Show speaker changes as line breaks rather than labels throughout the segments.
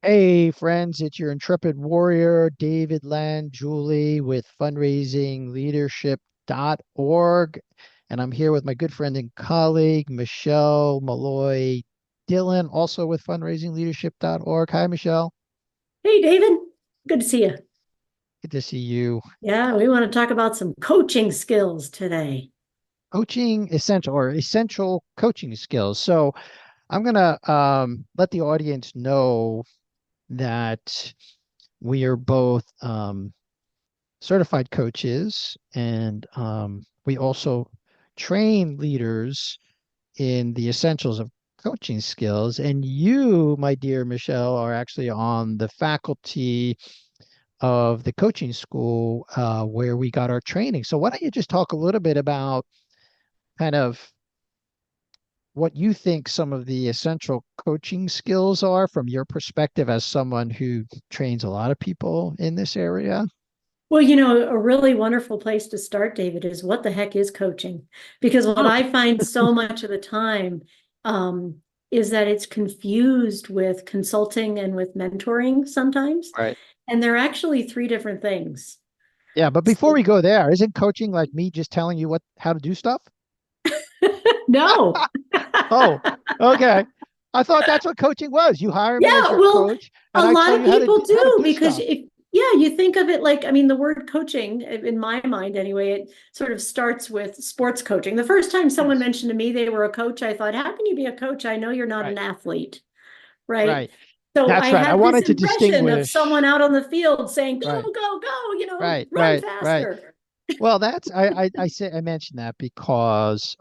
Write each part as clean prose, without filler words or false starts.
Hey, friends, it's your intrepid warrior, David Land Julie with fundraisingleadership.org. And I'm here with my good friend and colleague, Michelle Malloy Dillon, also with fundraisingleadership.org. Hi, Michelle.
Hey, David. Good to see you.
Good to see you.
Yeah, we want to talk about some coaching skills today.
Coaching essential or essential coaching skills. So I'm going to let the audience know that we are both certified coaches, and we also train leaders in the essentials of coaching skills. And you, my dear Michelle, are actually on the faculty of the coaching school where we got our training. So why don't you just talk a little bit about kind of what you think some of the essential coaching skills are from your perspective as someone who trains a lot of people in this area?
Well, a really wonderful place to start, David, is what the heck is coaching? Because what
Oh,
I find so much of the time um, is that it's confused with consulting and with mentoring sometimes.
right.
And they're actually three different things.
Yeah, but before
So,
we go there, isn't coaching like me just telling you what how to do stuff?
no.
Oh, okay. I thought that's what coaching was. You hire me as
Yeah,
your
well,
coach, and
a
I
lot
tell
of
you how to
people
how to
do
do
because
stuff.
if, yeah, you think of it like, I mean, the word coaching in my mind anyway, it sort of starts with sports coaching. The first time someone
Yes.
mentioned to me they were a coach, I thought, how can you be a coach? I know you're not an
Right.
athlete, right?
Right.
So I
That's right. I
had this
wanted to
impression of someone
distinguish.
out on the field saying, go,
Right.
go, go,
Right.
run
Right. Right.
faster.
Well, that's I say I mentioned that because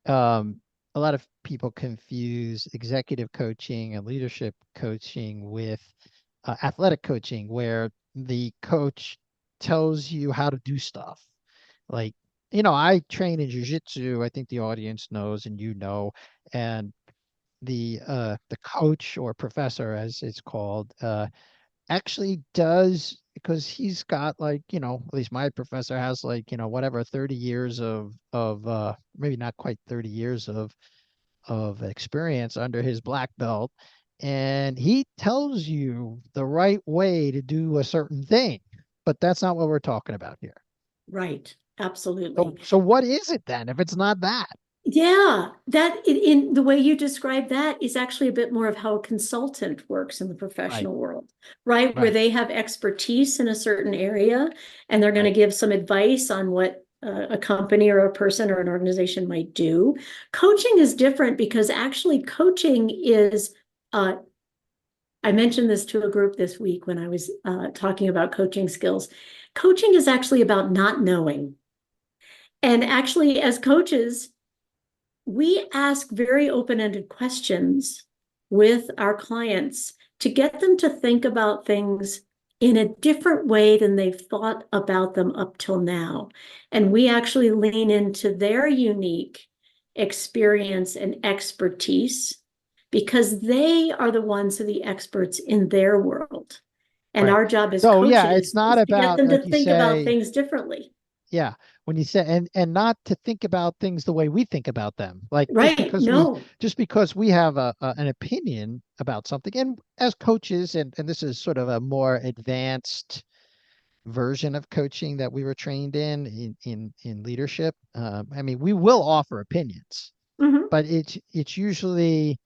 um a lot of people confuse executive coaching and leadership coaching with athletic coaching, where the coach tells you how to do stuff. Like, I train in jujitsu. I think the audience knows, and and the coach or professor, as it's called, actually does because he's got like, at least my professor has like, whatever, 30 years of maybe not quite 30 years of experience under his black belt, and he tells you the right way to do a certain thing. But that's not what we're talking about here.
Right,
So
absolutely.
so what is it then if it's not that?
Yeah, that in the way you describe that is actually a bit more of how a consultant works in the
Right,
professional world, right? Where
right,
they have expertise in a certain area and they're going to
right,
give some advice on what a company or a person or an organization might do. Coaching is different because actually coaching is, uh, I mentioned this to a group this week when I was talking about coaching skills. Coaching is actually about not knowing. And actually, as coaches, we ask very open-ended questions with our clients to get them to think about things in a different way than they've thought about them up till now. And we actually lean into their unique experience and expertise because they are the ones who are the experts in their world. And
right.
our job as
So yeah, it's
coaches
not
is to get
about,
them
like
to
you
think about
say.
things differently.
Yeah, when you say, and not to think about things the way we think about them. Like
Right? No.
just because we have an opinion about something, and as coaches, and this is sort of a more advanced version of coaching that we were trained in leadership. I mean, we will offer opinions,
Mhm.
but it's usually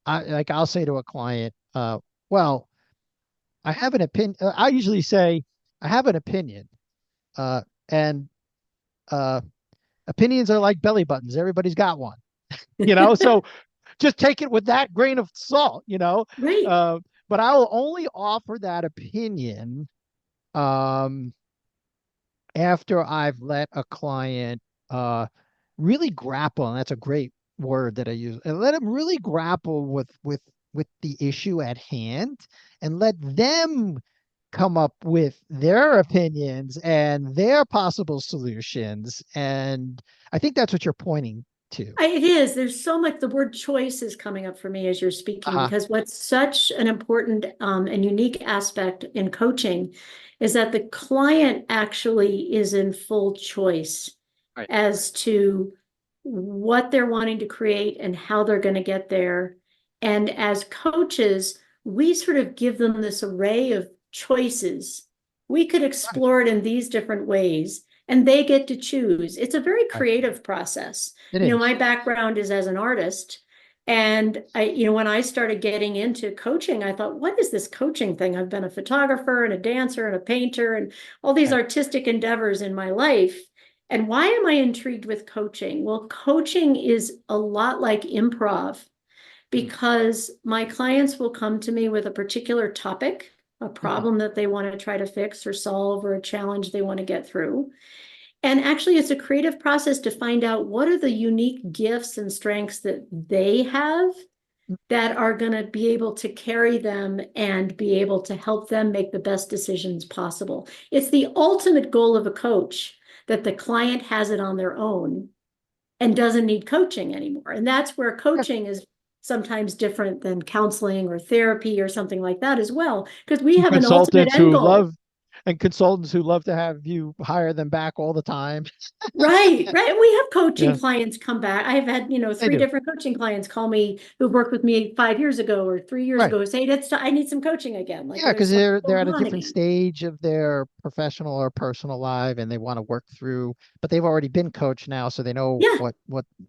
I'll say to a client, well, I have an opinion. I usually say I have an opinion, uh, and uh, opinions are like belly buttons. Everybody's got one, so just take it with that grain of salt.
Right.
Uh, but I will only offer that opinion um, after I've let a client uh, really grapple, and that's a great word that I use, and let them really grapple with the issue at hand, and let them come up with their opinions and their possible solutions. And I think that's what you're pointing to.
It is. There's so much, the word choice is coming up for me as you're speaking,
Uh-huh.
because what's such an important and unique aspect in coaching is that the client actually is in full choice
Right.
as to what they're wanting to create and how they're going to get there. And as coaches, we sort of give them this array of choices. We could
Right.
explore it in these different ways, and they get to choose. It's a very
Right.
creative process.
It
You know,
is.
my background is as an artist. And when I started getting into coaching, I thought, what is this coaching thing? I've been a photographer and a dancer and a painter and all these
Right.
artistic endeavors in my life. And why am I intrigued with coaching? Well, coaching is a lot like improv
Mm.
because my clients will come to me with a particular topic, a
Mhm.
problem that they want to try to fix or solve, or a challenge they want to get through. And actually, it's a creative process to find out what are the unique gifts and strengths that they have that are going to be able to carry them and be able to help them make the best decisions possible. It's the ultimate goal of a coach that the client has it on their own and doesn't need coaching anymore. And that's where
Yeah.
coaching is sometimes different than counseling or therapy or something like that as well, because we
And
have an ultimate
consultants
end
who
goal.
love and consultants who love to have you hire them back all the time.
Right, right. And we have coaching
Yeah,
clients come back. I've had,
they
three
do.
different coaching clients call me who worked with me 5 years ago or 3 years
Right.
ago, say, I need some coaching again. Like
Yeah, because
there's something
they're
going
at a
on
different
again.
stage of their professional or personal life and they want to work through, but they've already been coached now, so they know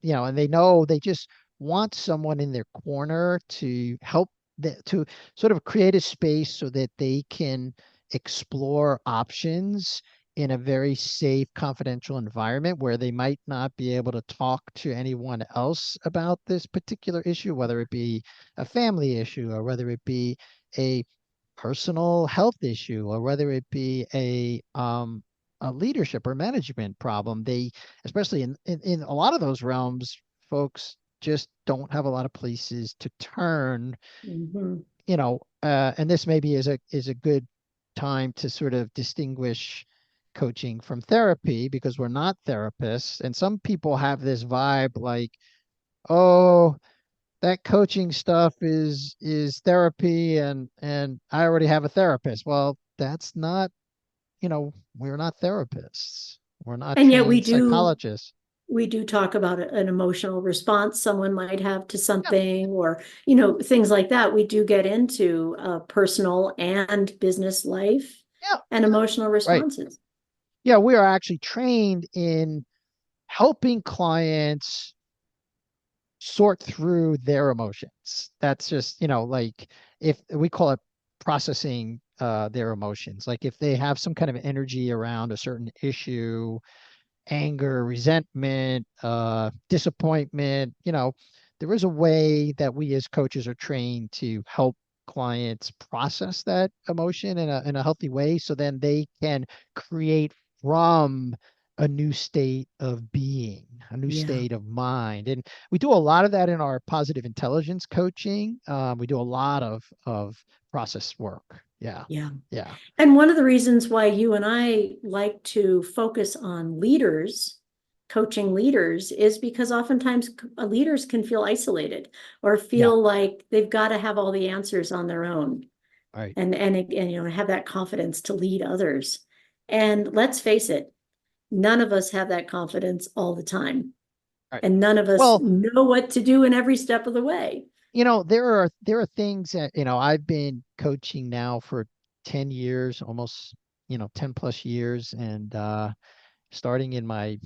Yeah,
and they know they just want someone in their corner to help to sort of create a space so that they can explore options in a very safe, confidential environment where they might not be able to talk to anyone else about this particular issue, whether it be a family issue or whether it be a personal health issue or whether it be a leadership or management problem. They, especially in a lot of those realms, folks just don't have a lot of places to turn,
mhm.
and this maybe is a good time to sort of distinguish coaching from therapy because we're not therapists. And some people have this vibe like, oh, that coaching stuff is therapy and I already have a therapist. Well, that's not, we're not therapists. We're not
And yet
trained psychologists.
we do talk about an emotional response someone might have to
Yeah,
something or things like that. We do get into personal and business life
yeah,
and emotional
right.
responses.
Yeah, we are actually trained in helping clients sort through their emotions. That's just, like if we call it processing their emotions. Like if they have some kind of energy around a certain issue, anger, resentment, disappointment, there is a way that we as coaches are trained to help clients process that emotion in a healthy way so then they can create from a new state of being, a new
Yeah,
state of mind. And we do a lot of that in our positive intelligence coaching. We do a lot of process work. Yeah.
yeah.
Yeah.
And one of the reasons why you and I like to focus on leaders, coaching leaders, is because oftentimes leaders can feel isolated or
Yeah.
feel like they've got to have all the answers on their own.
All right.
And have that confidence to lead others. And let's face it, none of us have that confidence all the time,
All right.
and none of us
Well,
know what to do in every step of the way.
there are things that, I've been coaching now for 10 years, almost, 10 plus years, and starting in my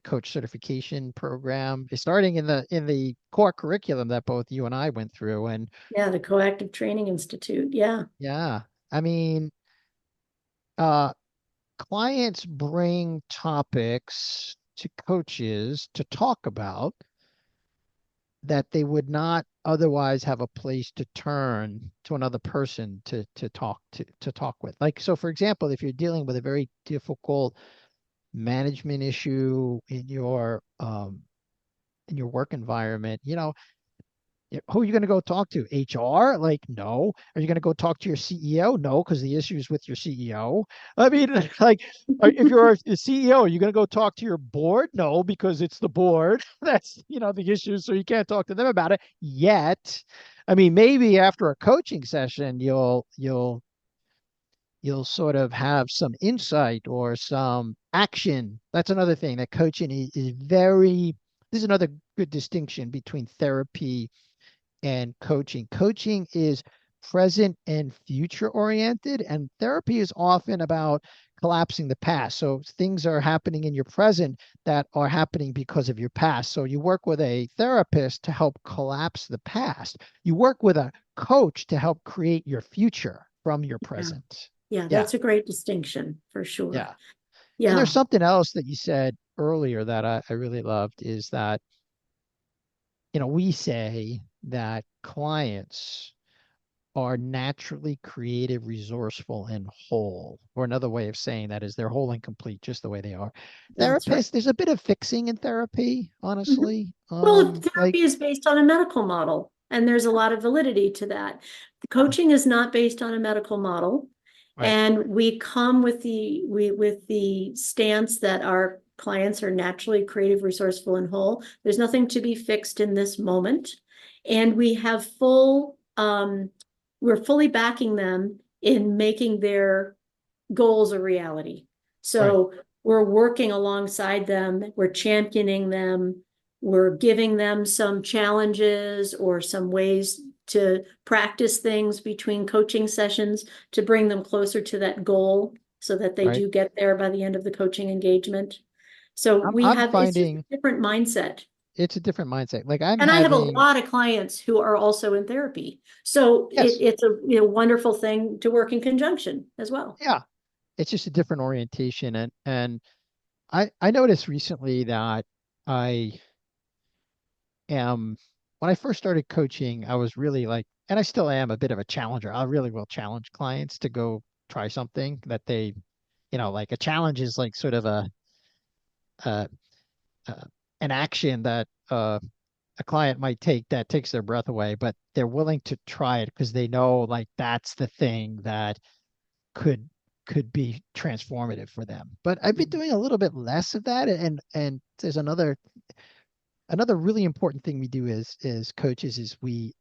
coach certification program, starting in the core curriculum that both you and I went through. And
Yeah, the Coactive Training Institute. Yeah,
yeah, I mean, uh clients bring topics to coaches to talk about that they would not otherwise have a place to turn to another person to talk with. Like, so for example, if you're dealing with a very difficult management issue in your work environment, who are you going to go talk to? HR? Like, no. Are you going to go talk to your CEO? No, because the issue is with your CEO. I mean, like, if you're a CEO, are you going to go talk to your board? No, because it's the board. That's, the issue. So you can't talk to them about it yet. I mean, maybe after a coaching session, you'll sort of have some insight or some action. That's another thing that coaching is very, this is another good distinction between therapy and coaching. Coaching is present and future oriented, and therapy is often about collapsing the past. So things are happening in your present that are happening because of your past. So you work with a therapist to help collapse the past. You work with a coach to help create your future from your
Yeah.
present.
Yeah,
Yeah,
that's a great distinction for sure.
yeah. And there's
Yeah.
something else that you said earlier that I really loved is that, we say that clients are naturally creative, resourceful, and whole. Or another way of saying that is they're whole and complete just the way they are.
That's right.
Therapists, there's a bit of fixing in therapy,
Mhm.
honestly.
Well,
Like,
therapy is based on a medical model, and there's a lot of validity to that. The coaching is not based on a medical model,
right,
and we come with the stance that our clients are naturally creative, resourceful, and whole. There's nothing to be fixed in this moment, and we're fully backing them in making their goals a reality.
right,
So we're working alongside them, we're championing them, we're giving them some challenges or some ways to practice things between coaching sessions to bring them closer to that goal so that they
right.
do get there by the end of the coaching engagement. So
I'm
it's just a
finding
different mindset.
it's a different mindset. Like I'm
And I have a
having,
lot of clients who are also in therapy. So
yes,
it's a wonderful thing to work in conjunction as well.
yeah, it's just a different orientation. And I noticed recently that I am when I first started coaching, I was really like, and I still am a bit of a challenger. I really will challenge clients to go try something that they, like a challenge is like sort of a, a an action that a client might take that takes their breath away, but they're willing to try it because they know like that's the thing that could could be transformative for them. But I've been doing a little bit less of that, and there's another really important thing we do as coaches is we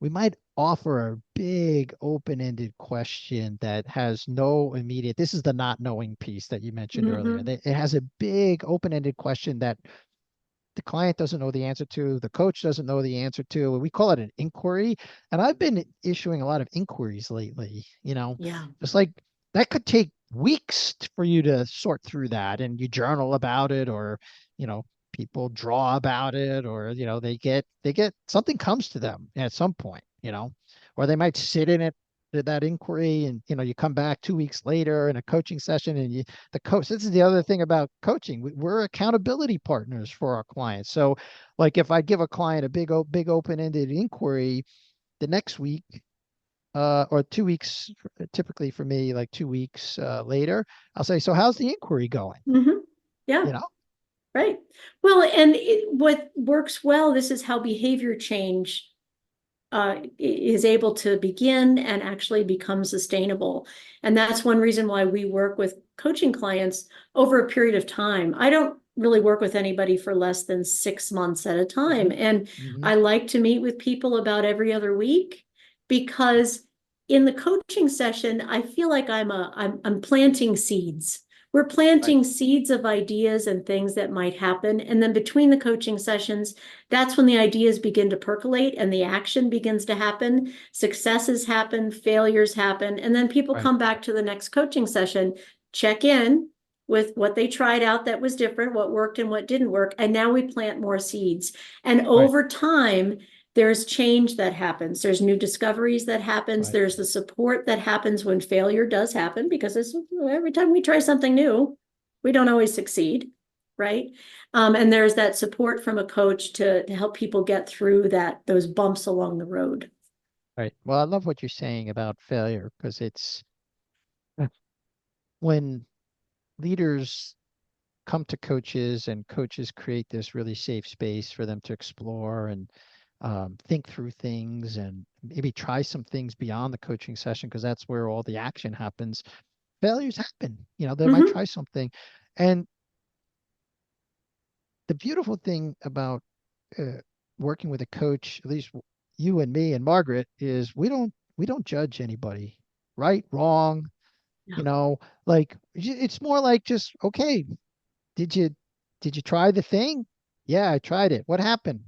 might offer a big open-ended question that has no immediate, this is the not knowing piece that you mentioned earlier.
Mhm.
It has a big open-ended question that the client doesn't know the answer to, the coach doesn't know the answer to. We call it an inquiry. And I've been issuing a lot of inquiries lately,
Yeah.
just like that could take weeks for you to sort through that, and you journal about it, or, you know, people draw about it, or, they get something comes to them at some point, or they might sit in it, that inquiry, and, you come back 2 weeks later in a coaching session, and the coach, this is the other thing about coaching, we're accountability partners for our clients. So like if I give a client a big open-ended inquiry the next week, or 2 weeks, typically for me, like 2 weeks later, I'll say, so how's the inquiry going?
Mhm. Yeah,
you know
right. Well, and what works well, this is how behavior change is able to begin and actually become sustainable. And that's one reason why we work with coaching clients over a period of time. I don't really work with anybody for less than 6 months at a time.
hmm
And
hmm
I like to meet with people about every other week because in the coaching session, I feel like I'm planting seeds. We're
right,
planting seeds of ideas and things that might happen. And then between the coaching sessions, that's when the ideas begin to percolate and the action begins to happen. Successes happen, failures happen, and then people
right,
come back to the next coaching session, check in with what they tried out that was different, what worked and what didn't work. And now we plant more seeds. And
right,
over time, there's change that happens. There's new discoveries that happens.
right,
There's the support that happens when failure does happen, because every time we try something new, we don't always succeed, right? And there's that support from a coach to help people get through those bumps along the road.
right. Well, I love what you're saying about failure, because it's when leaders come to coaches and coaches create this really safe space for them to explore and think through things, and maybe try some things beyond the coaching session, because that's where all the action happens. Failures happen, they might
Mm-hmm.
try something. And the beautiful thing about uh, working with a coach, at least you and me and Margaret, is we don't judge anybody, right, wrong,
Yeah.
you know, like it's more like just, okay, did you did you try the thing? Yeah, I tried it. What happened?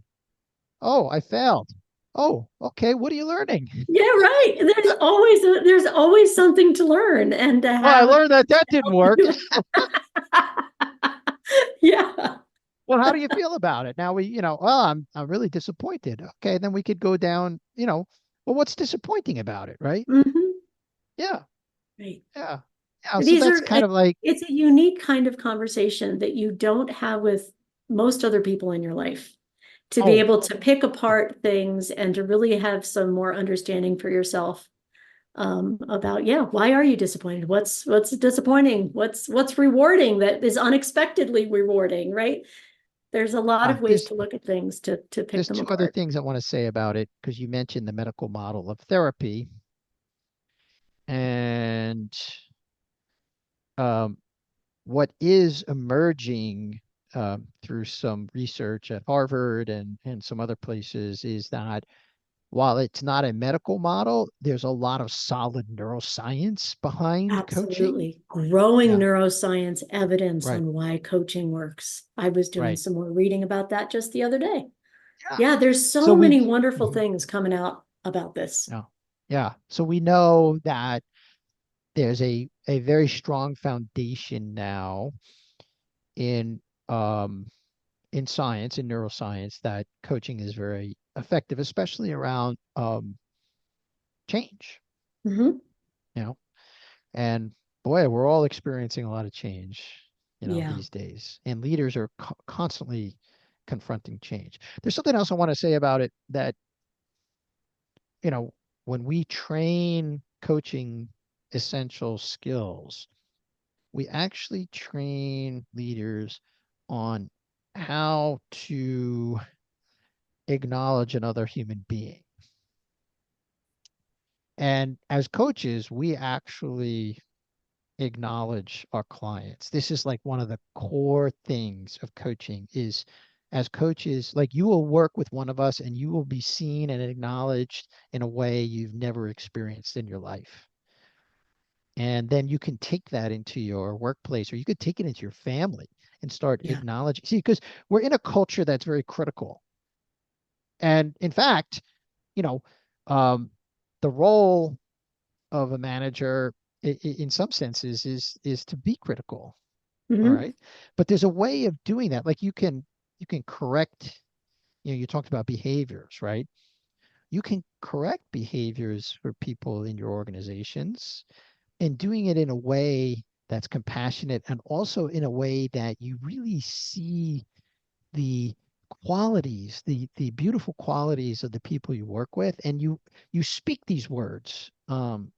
Oh, I failed. Oh, okay. What are you learning?
Yeah, right. There's always something to learn and to
Well, I
have
learned that that didn't
help
work.
you. Yeah.
Well, how do you feel about it? Now well, I'm really disappointed. Okay, then we could go down, well, what's disappointing about it, right?
Hmm.
Yeah,
Right.
yeah. Yeah. So
These
that's
are,
kind of like,
it's a unique kind of conversation that you don't have with most other people in your life. To be
oh,
able to pick apart things and to really have some more understanding for yourself about, yeah, why are you disappointed? What's disappointing? What's rewarding that is unexpectedly rewarding, right? There's a lot
yeah,
of ways to look at things to pick
there's
them
two other
apart.
things I want to say about it because you mentioned the medical model of therapy and um, what is emerging through some research at Harvard and some other places is that while it's not a medical model, there's a lot of solid neuroscience behind coaching.
Absolutely. Growing
Yeah,
neuroscience evidence
right,
on why coaching works. I was doing
right.
some more reading about that just the other day.
Yeah.
Yeah, there's
So
so
we,
many wonderful
Mhm.
things coming out about this.
Yeah, yeah. So we know that there's a very strong foundation now in um in science, in neuroscience, that coaching is very effective, especially around change,
Hmm.
you know. And boy, we're all experiencing a lot of change,
Yeah.
these days. And leaders are constantly confronting change. There's something else I want to say about it that, you know, when we train coaching essential skills, we actually train leaders on how to acknowledge another human being. And as coaches, we actually acknowledge our clients. This is like one of the core things of coaching is as coaches, like you will work with one of us and you will be seen and acknowledged in a way you've never experienced in your life. And then you can take that into your workplace or you could take it into your family and start
Yeah.
acknowledging. See, because we're in a culture that's very critical. And in fact, you know, um, the role of a manager in some senses is to be critical. All
Hmm.
right. But there's a way of doing that. Like you can correct, you talked about behaviors, right? You can correct behaviors for people in your organizations and doing it in a way that's compassionate and also in a way that you really see the qualities, the beautiful qualities of the people you work with, and you speak these words um,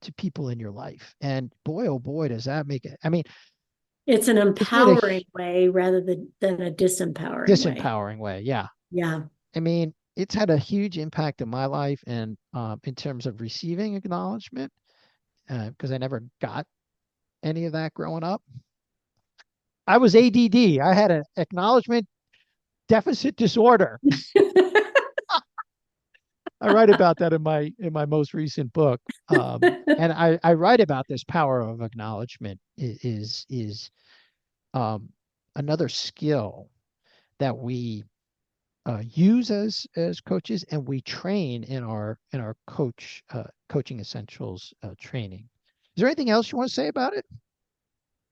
to people in your life. And boy, oh boy, does that make it. I mean,
It's an
it's made a
empowering way rather than a disempowering way.
disempowering way. Yeah.
Yeah.
I mean, it's had a huge impact in my life and in terms of receiving acknowledgement, because I never got any of that growing up. I was ADD. I had an acknowledgement deficit disorder. I write about that in my most recent book. And I write about this power of acknowledgement is um, another skill that we use as coaches and we train in our coaching essentials training. Is there anything else you want to say about it?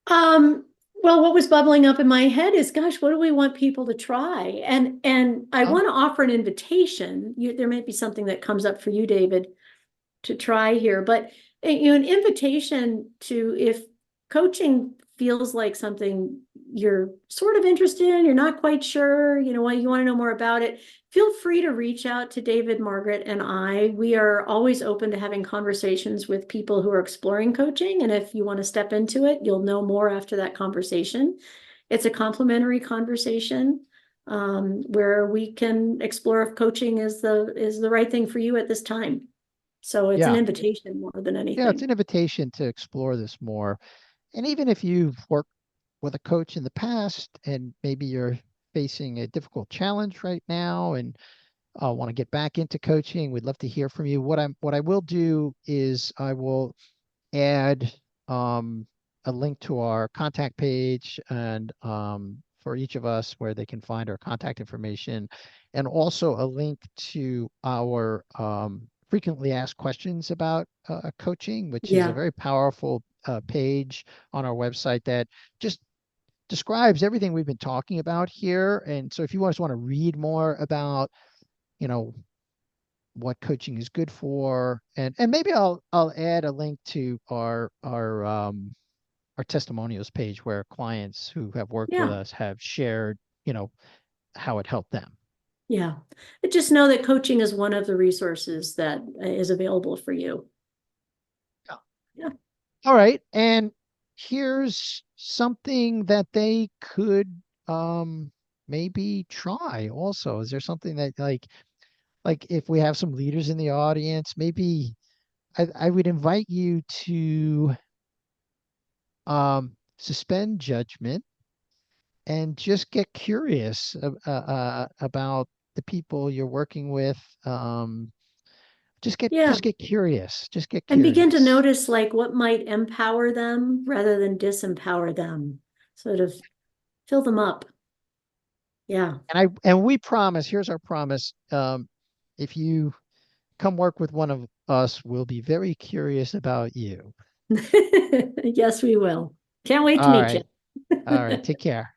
Um, well, what was bubbling up in my head is, gosh, what do we want people to try? And I
Oh,
want to offer an invitation. There may be something that comes up for you, David, to try here, but an invitation to, if coaching feels like something you're sort of interested in, you're not quite sure, why you want to know more about it, feel free to reach out to David, Margaret, and I. We are always open to having conversations with people who are exploring coaching. And if you want to step into it, you'll know more after that conversation. It's a complimentary conversation where we can explore if coaching is the right thing for you at this time. So it's an
yeah.
invitation more than
Yeah, it's
anything.
an invitation to explore this more. And even if you've worked with a coach in the past and maybe you're facing a difficult challenge right now and want to get back into coaching, we'd love to hear from you. What I will do is I will add um, a link to our contact page and for each of us where they can find our contact information, and also a link to our frequently asked questions about coaching, which is a
Yeah,
very powerful page on our website that just describes everything we've been talking about here. And so if you just want to read more about, you know, what coaching is good for, and maybe I'll add a link to our testimonials page where clients who have worked with
yeah,
us have shared, how it helped them.
yeah. But just know that coaching is one of the resources that is available for you.
Yeah.
Yeah.
All right. And here's something that they could maybe try also. Is there something that like if we have some leaders in the audience, maybe I would invite you to suspend judgment and just get curious about the people you're working with. Just get
Yeah.
just get curious. Just get
And begin to
curious.
notice like what might empower them rather than disempower them. Sort of fill them up. Yeah.
And we promise, here's our promise. If you come work with one of us, we'll be very curious about you.
Yes, we will. Can't wait to
All
meet you.
right. All right. Take care.